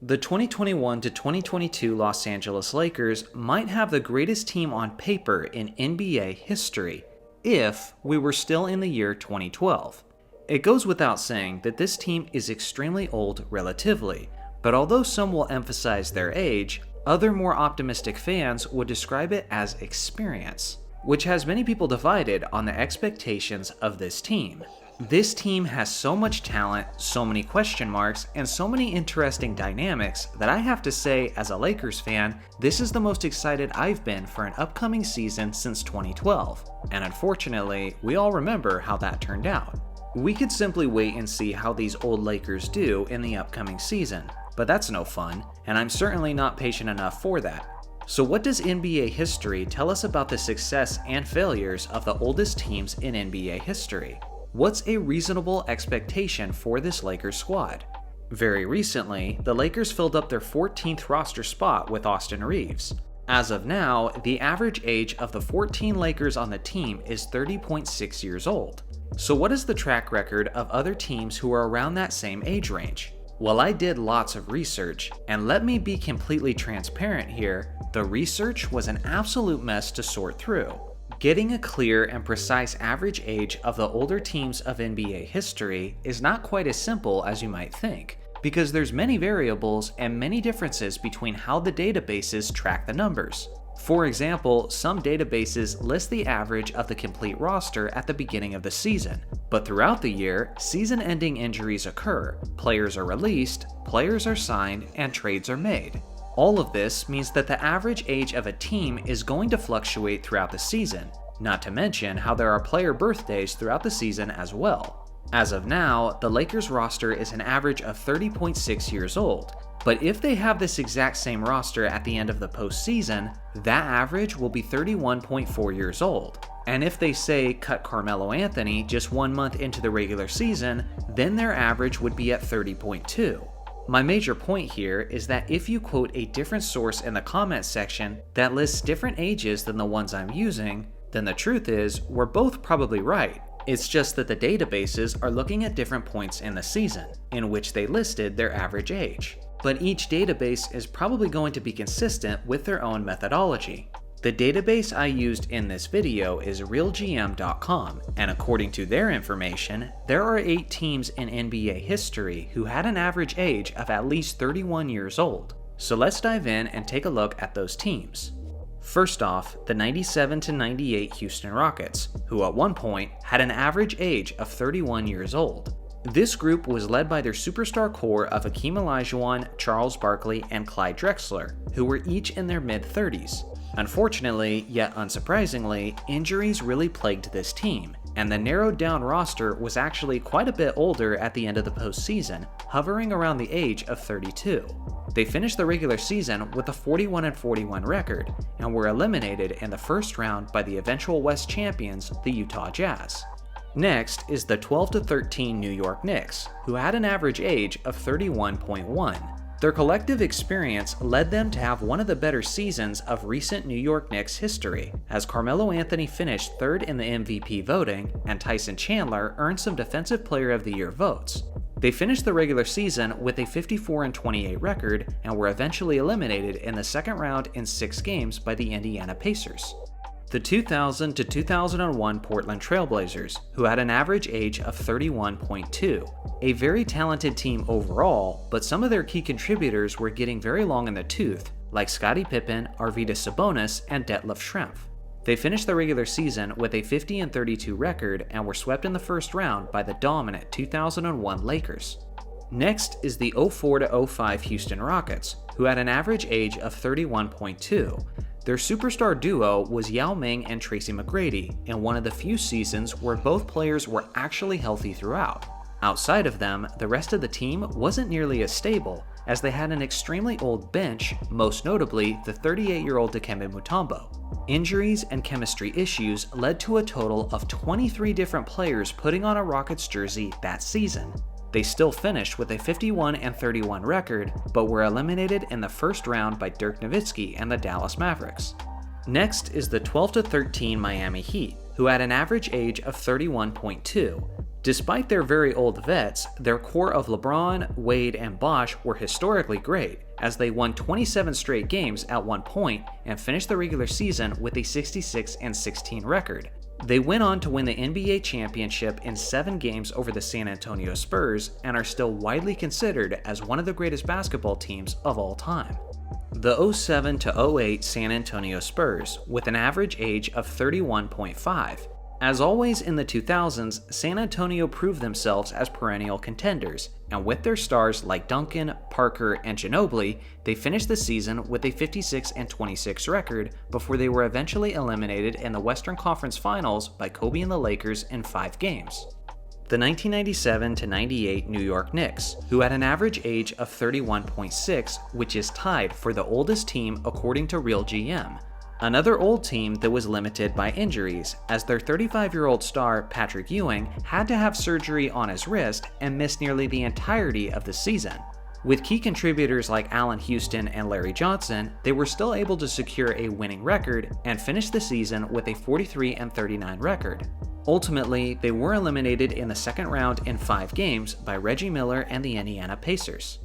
The 2021 to 2022 Los Angeles Lakers might have the greatest team on paper in NBA history, if we were still in the year 2012. It goes without saying that this team is extremely old relatively, but although some will emphasize their age, other more optimistic fans would describe it as experience, which has many people divided on the expectations of this team. This team has so much talent, so many question marks, and so many interesting dynamics that I have to say, as a Lakers fan, this is the most excited I've been for an upcoming season since 2012. And unfortunately, we all remember how that turned out. We could simply wait and see how these old Lakers do in the upcoming season, but that's no fun, and I'm certainly not patient enough for that. So what does NBA history tell us about the success and failures of the oldest teams in NBA history? What's a reasonable expectation for this Lakers squad? Very recently, the Lakers filled up their 14th roster spot with Austin Reeves. As of now, the average age of the 14 Lakers on the team is 30.6 years old. So what is the track record of other teams who are around that same age range? Well, I did lots of research, and let me be completely transparent here, the research was an absolute mess to sort through. Getting a clear and precise average age of the older teams of NBA history is not quite as simple as you might think, because there's many variables and many differences between how the databases track the numbers. For example, some databases list the average of the complete roster at the beginning of the season, but throughout the year, season-ending injuries occur, players are released, players are signed, and trades are made. All of this means that the average age of a team is going to fluctuate throughout the season, not to mention how there are player birthdays throughout the season as well. As of now, the Lakers roster is an average of 30.6 years old, but if they have this exact same roster at the end of the postseason, that average will be 31.4 years old. And if they say cut Carmelo Anthony just 1 month into the regular season, then their average would be at 30.2. My major point here is that if you quote a different source in the comments section that lists different ages than the ones I'm using, then the truth is, we're both probably right. It's just that the databases are looking at different points in the season, in which they listed their average age. But each database is probably going to be consistent with their own methodology. The database I used in this video is realgm.com, and according to their information, there are 8 teams in NBA history who had an average age of at least 31 years old. So let's dive in and take a look at those teams. First off, the 97 to 98 Houston Rockets, who at one point had an average age of 31 years old. This group was led by their superstar core of Hakeem Olajuwon, Charles Barkley, and Clyde Drexler, who were each in their mid-30s. Unfortunately, yet unsurprisingly, injuries really plagued this team, and the narrowed down roster was actually quite a bit older at the end of the postseason, hovering around the age of 32. They finished the regular season with a 41-41 record, and were eliminated in the first round by the eventual West champions, the Utah Jazz. Next is the 12-13 New York Knicks, who had an average age of 31.1. Their collective experience led them to have one of the better seasons of recent New York Knicks history, as Carmelo Anthony finished 3rd in the MVP voting, and Tyson Chandler earned some Defensive Player of the Year votes. They finished the regular season with a 54-28 record, and were eventually eliminated in the second round in 6 games by the Indiana Pacers. The 2000 to 2001 Portland Trailblazers, who had an average age of 31.2. A very talented team overall, but some of their key contributors were getting very long in the tooth, like Scottie Pippen, Arvydas Sabonis, and Detlef Schrempf. They finished the regular season with a 50-32 record and were swept in the first round by the dominant 2001 Lakers. Next is the 04 to 05 Houston Rockets, who had an average age of 31.2. Their superstar duo was Yao Ming and Tracy McGrady, in one of the few seasons where both players were actually healthy throughout. Outside of them, the rest of the team wasn't nearly as stable, as they had an extremely old bench, most notably the 38-year-old Dikembe Mutombo. Injuries and chemistry issues led to a total of 23 different players putting on a Rockets jersey that season. They still finished with a 51-31 record, but were eliminated in the first round by Dirk Nowitzki and the Dallas Mavericks. Next is the 12-13 Miami Heat, who had an average age of 31.2. Despite their very old vets, their core of LeBron, Wade, and Bosh were historically great, as they won 27 straight games at one point and finished the regular season with a 66-16 record. They went on to win the NBA championship in 7 games over the San Antonio Spurs and are still widely considered as one of the greatest basketball teams of all time. The 07 to 08 San Antonio Spurs, with an average age of 31.5. As always in the 2000s, San Antonio proved themselves as perennial contenders, and with their stars like Duncan, Parker, and Ginobili, they finished the season with a 56-26 record before they were eventually eliminated in the Western Conference Finals by Kobe and the Lakers in 5 games. The 1997-98 New York Knicks, who had an average age of 31.6, which is tied for the oldest team according to Real GM. Another old team that was limited by injuries, as their 35-year-old star Patrick Ewing had to have surgery on his wrist and missed nearly the entirety of the season. With key contributors like Allen Houston and Larry Johnson, they were still able to secure a winning record and finish the season with a 43-39 record. Ultimately, they were eliminated in the second round in 5 games by Reggie Miller and the Indiana Pacers.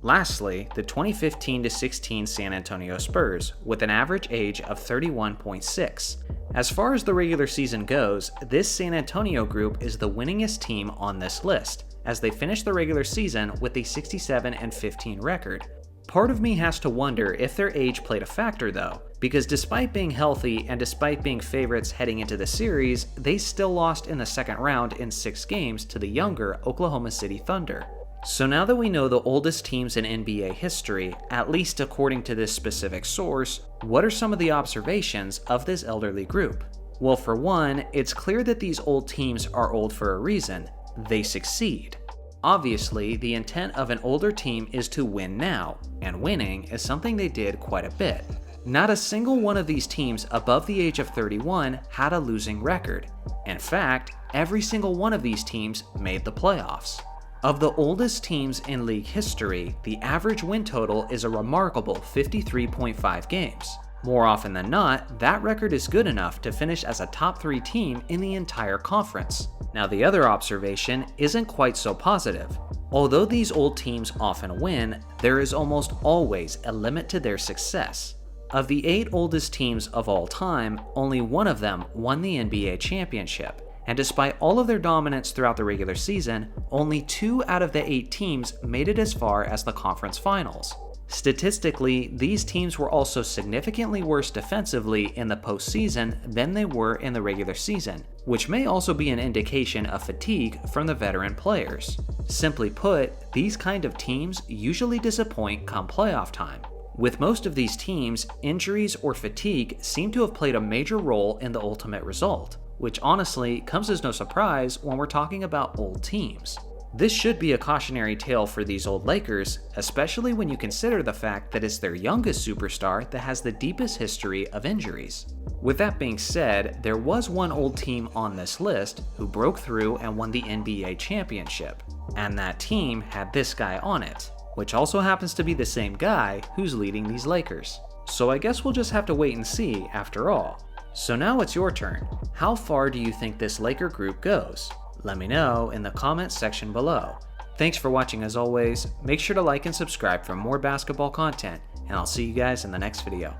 Lastly, the 2015-16 San Antonio Spurs, with an average age of 31.6. As far as the regular season goes, this San Antonio group is the winningest team on this list, as they finished the regular season with a 67-15 record. Part of me has to wonder if their age played a factor though, because despite being healthy and despite being favorites heading into the series, they still lost in the second round in 6 games to the younger Oklahoma City Thunder. So now that we know the oldest teams in NBA history, at least according to this specific source, what are some of the observations of this elderly group? Well, for one, it's clear that these old teams are old for a reason. They succeed. Obviously, the intent of an older team is to win now, and winning is something they did quite a bit. Not a single one of these teams above the age of 31 had a losing record. In fact, every single one of these teams made the playoffs. Of the oldest teams in league history, the average win total is a remarkable 53.5 games. More often than not, that record is good enough to finish as a top 3 team in the entire conference. Now, the other observation isn't quite so positive. Although these old teams often win, there is almost always a limit to their success. Of the 8 oldest teams of all time, only one of them won the NBA championship. And despite all of their dominance throughout the regular season, only 2 out of the 8 teams made it as far as the conference finals. Statistically, these teams were also significantly worse defensively in the postseason than they were in the regular season, which may also be an indication of fatigue from the veteran players. Simply put, these kind of teams usually disappoint come playoff time. With most of these teams, injuries or fatigue seem to have played a major role in the ultimate result, which honestly comes as no surprise when we're talking about old teams. This should be a cautionary tale for these old Lakers, especially when you consider the fact that it's their youngest superstar that has the deepest history of injuries. With that being said, there was one old team on this list who broke through and won the NBA championship, and that team had this guy on it, which also happens to be the same guy who's leading these Lakers. So I guess we'll just have to wait and see after all. So now it's your turn. How far do you think this Laker group goes? Let me know in the comments section below. Thanks for watching as always. Make sure to like and subscribe for more basketball content, and I'll see you guys in the next video.